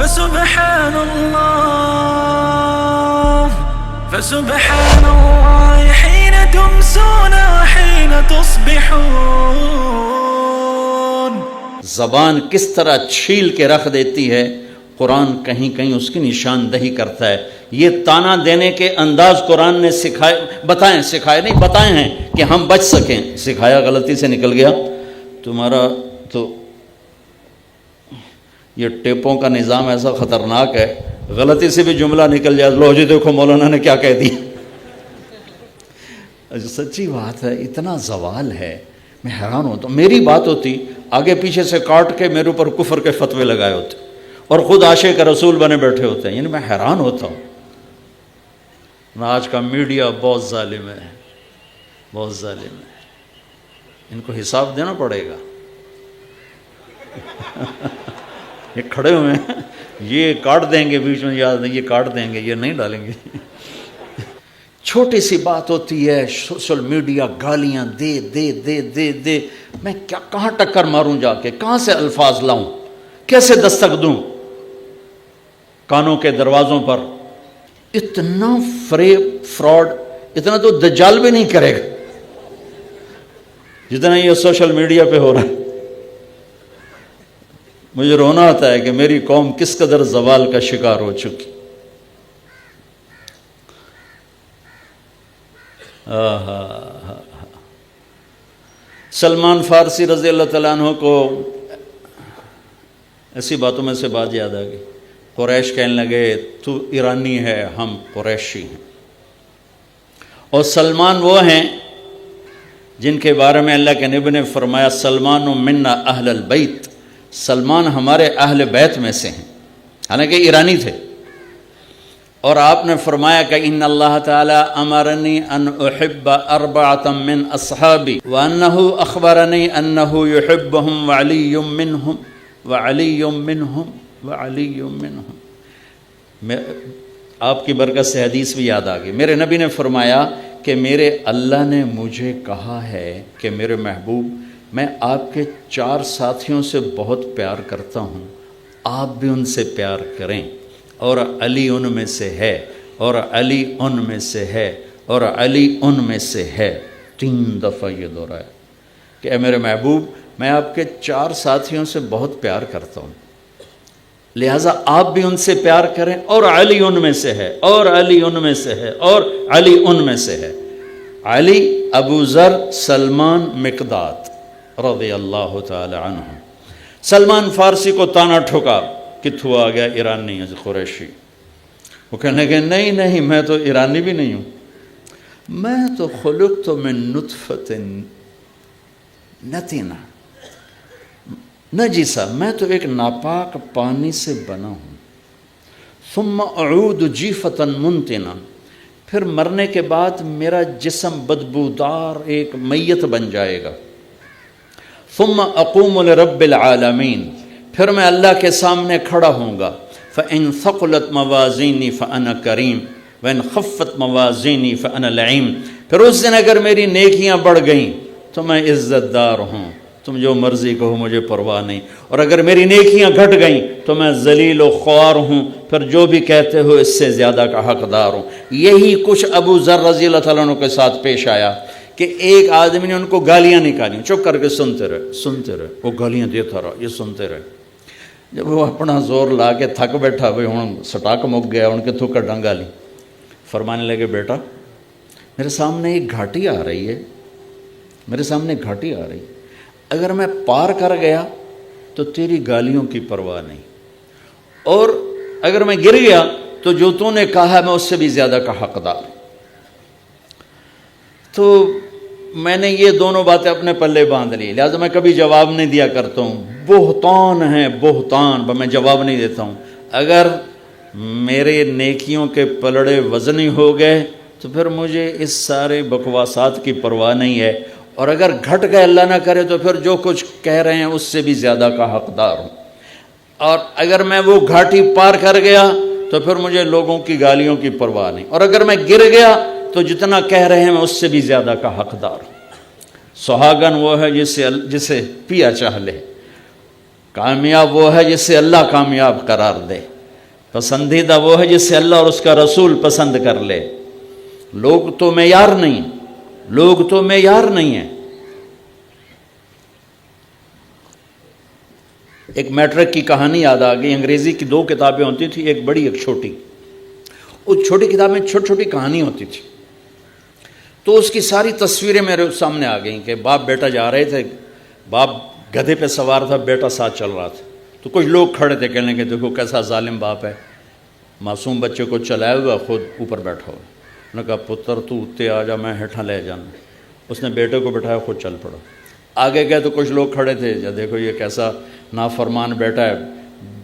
فسبحان الله حين تمسون وحين تصبحون. زبان کس طرح چھیل کے رکھ دیتی ہے، قرآن کہیں کہیں اس کی نشاندہی کرتا ہے. یہ تانا دینے کے انداز قرآن نے سکھائے نہیں بتائے ہیں کہ ہم بچ سکیں. سکھایا غلطی سے نکل گیا تمہارا تو یہ ٹیپوں کا نظام ایسا خطرناک ہے، غلطی سے بھی جملہ نکل جائے، لو جی دیکھو مولانا نے کیا کہہ دیا. سچی بات ہے، اتنا زوال ہے، میں حیران ہوتا ہوں. میری بات ہوتی آگے پیچھے سے کاٹ کے میرے اوپر کفر کے فتوے لگائے ہوتے اور خود عاشق رسول بنے بیٹھے ہوتے ہیں. یعنی میں حیران ہوتا ہوں. آج کا میڈیا بہت ظالم ہے، بہت ظالم ہے. ان کو حساب دینا پڑے گا. یہ کھڑے ہوئے ہیں، یہ کاٹ دیں گے بیچ میں، یاد نہیں، یہ کاٹ دیں گے، یہ نہیں ڈالیں گے. چھوٹی سی بات ہوتی ہے، سوشل میڈیا گالیاں دے دے دے دے دے. میں کہاں ٹکر ماروں جا کے، کہاں سے الفاظ لاؤں، کیسے دستک دوں کانوں کے دروازوں پر. اتنا فریب فراڈ اتنا تو دجال بھی نہیں کرے گا جتنا یہ سوشل میڈیا پہ ہو رہا ہے. مجھے رونا آتا ہے کہ میری قوم کس قدر زوال کا شکار ہو چکی. سلمان فارسی رضی اللہ تعالیٰ عنہ کو ایسی باتوں میں سے بات یاد آ گئی. قریش کہنے لگے تو ایرانی ہے، ہم قریشی ہیں. اور سلمان وہ ہیں جن کے بارے میں اللہ کے نبی نے فرمایا سلمان منا اہل البیت، سلمان ہمارے اہل بیت میں سے ہیں، حالانکہ ایرانی تھے. اور آپ نے فرمایا کہ ان اللہ تعالی امرنی ان احب اربعۃ من اصحابی وانہ اخبرنی انہ یحبہم وعلی منہم وعلی منہم وعلی منہم. آپ کی برکت سے حدیث بھی یاد آ گئی. میرے نبی نے فرمایا کہ میرے اللہ نے مجھے کہا ہے کہ میرے محبوب میں آپ کے 4 ساتھیوں سے بہت پیار کرتا ہوں، آپ بھی ان سے پیار کریں. اور علی ان میں سے ہے، اور علی ان میں سے ہے، اور علی ان میں سے ہے. 3 دفعہ یہ دہرایا کہ اے میرے محبوب میں آپ کے 4 ساتھیوں سے بہت پیار کرتا ہوں، لہٰذا آپ بھی ان سے پیار کریں. اور علی ان میں سے ہے، اور علی ان میں سے ہے، اور علی ان میں سے ہے. علی، ابو ذر، سلمان، مقداد رضی اللہ تعالی عنہ. سلمان فارسی کو تانا ٹھوکا، کتھو آ گیا ایرانی قریشی. وہ کہنے لگے نہیں نہیں، میں تو ایرانی بھی نہیں ہوں، میں تو خلقت من نطفۃ نتنہ نجسہ، میں تو ایک ناپاک پانی سے بنا ہوں. ثم اعود جیفۃ منتنہ، پھر مرنے کے بعد میرا جسم بدبودار ایک میت بن جائے گا. ثم اقوم لرب العالمین، پھر میں اللہ کے سامنے کھڑا ہوں گا. فإن ثقلت موازینی فأنا کریم وإن خفت موازینی فأنا لعیم. پھر اس دن اگر میری نیکیاں بڑھ گئیں تو میں عزت دار ہوں، تم جو مرضی کہو مجھے پرواہ نہیں. اور اگر میری نیکیاں گھٹ گئیں تو میں ذلیل و خوار ہوں، پھر جو بھی کہتے ہو اس سے زیادہ کا حقدار ہوں. یہی کچھ ابو ذر رضی اللہ تعالیٰ عنہ کے ساتھ پیش آیا کہ ایک آدمی نے ان کو گالیاں نکالی، چپ کر کے سنتے رہے، وہ گالیاں دیتا رہا، یہ سنتے رہے. جب وہ اپنا زور لا کے تھک بیٹھا، بھائی ہوں سٹاک مک گیا، ان کے تھوکر ڈنگالی، فرمانے لگے بیٹا میرے سامنے ایک گھاٹی آ رہی ہے، میرے سامنے گھاٹی آ رہی ہے، اگر میں پار کر گیا تو تیری گالیوں کی پرواہ نہیں، اور اگر میں گر گیا تو جو تو نے کہا میں اس سے بھی زیادہ کا حقدار. تو میں نے یہ دونوں باتیں اپنے پلے باندھ لی، لہٰذا میں کبھی جواب نہیں دیا کرتا ہوں. بہتان ہے بہتان، میں جواب نہیں دیتا ہوں. اگر میرے نیکیوں کے پلڑے وزنی ہو گئے تو پھر مجھے اس سارے بکواسات کی پرواہ نہیں ہے، اور اگر گھٹ گئے اللہ نہ کرے تو پھر جو کچھ کہہ رہے ہیں اس سے بھی زیادہ کا حقدار ہوں. اور اگر میں وہ گھاٹی پار کر گیا تو پھر مجھے لوگوں کی گالیوں کی پرواہ نہیں، اور اگر میں گر گیا تو جتنا کہہ رہے ہیں میں اس سے بھی زیادہ کا حقدار ہوں. سہاگن وہ ہے جسے پیا چاہ لے، کامیاب وہ ہے جسے اللہ کامیاب قرار دے، پسندیدہ وہ ہے جسے اللہ اور اس کا رسول پسند کر لے۔ لوگ تو معیار نہیں، لوگ تو معیار نہیں ہیں۔ ایک میٹرک کی کہانی یاد آ گئی۔ انگریزی کی 2 کتابیں ہوتی تھیں، ایک بڑی ایک چھوٹی۔ اس چھوٹی کتاب میں چھوٹی چھوٹی کہانی ہوتی تھی، تو اس کی ساری تصویریں میرے سامنے آ گئیں کہ باپ بیٹا جا رہے تھے، باپ گدھے پہ سوار تھا، بیٹا ساتھ چل رہا تھا، تو کچھ لوگ کھڑے تھے کہنے کہ دیکھو کیسا ظالم باپ ہے، معصوم بچے کو چلائے ہوا خود اوپر بیٹھا ہوا۔ انہوں نے کہا پتر تو اتے آ جا، میں ہیٹھاں لے جانا۔ اس نے بیٹے کو بٹھایا، خود چل پڑا۔ آگے گئے تو کچھ لوگ کھڑے تھے، یا دیکھو یہ کیسا نافرمان بیٹا ہے،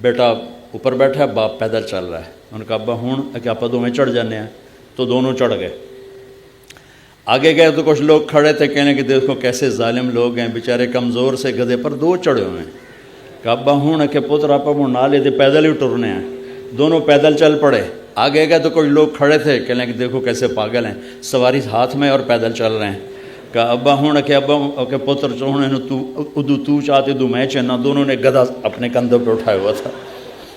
بیٹا اوپر بیٹھا ہے، باپ پیدل چل رہا ہے۔ انہوں نے کہا ابا ہوں کہ آپ دونوں چڑھ جانے ہیں، تو دونوں چڑھ گئے۔ آگے گئے تو کچھ لوگ کھڑے تھے کہنے کہ دیکھو کیسے ظالم لوگ ہیں، بیچارے کمزور سے گدھے پر 2 چڑھے ہوئے ہیں۔ کہ ابا ہوں کہ پتر آپ نہ لے دے، پیدل ہی ٹرنے ہیں۔ دونوں پیدل چل پڑے۔ آگے گئے تو کچھ لوگ کھڑے تھے کہنے کہ دیکھو کیسے پاگل ہیں، سواری ہاتھ میں اور پیدل چل رہے ہیں۔ کہ ابا ہوں کہ ابا کہ پتر چوہنے تو چاہتے دو میں چنا، دونوں نے گدھا اپنے کندھوں پہ اٹھایا ہوا تھا۔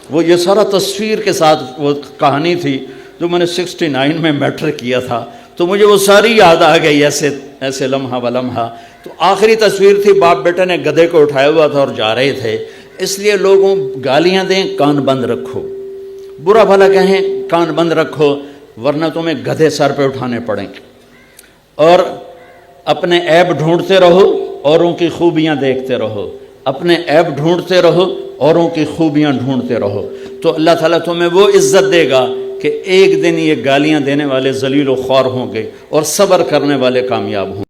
وہ یہ سارا تصویر کے ساتھ وہ کہانی تھی جو میں نے 69 میں میٹرک کیا تھا، تو مجھے وہ ساری یاد آ گئی، ایسے لمحہ و لمحہ۔ تو آخری تصویر تھی، باپ بیٹا نے گدھے کو اٹھایا ہوا تھا اور جا رہے تھے۔ اس لیے لوگوں گالیاں دیں، کان بند رکھو، برا بھلا کہیں کان بند رکھو، ورنہ تمہیں گدھے سر پہ اٹھانے پڑیں۔ اور اپنے عیب ڈھونڈتے رہو، اوروں کی خوبیاں دیکھتے رہو، اپنے عیب ڈھونڈتے رہو، اوروں کی خوبیاں ڈھونڈتے رہو، تو اللہ تعالیٰ تمہیں وہ عزت دے گا کہ ایک دن یہ گالیاں دینے والے ذلیل و خوار ہوں گے اور صبر کرنے والے کامیاب ہوں گے۔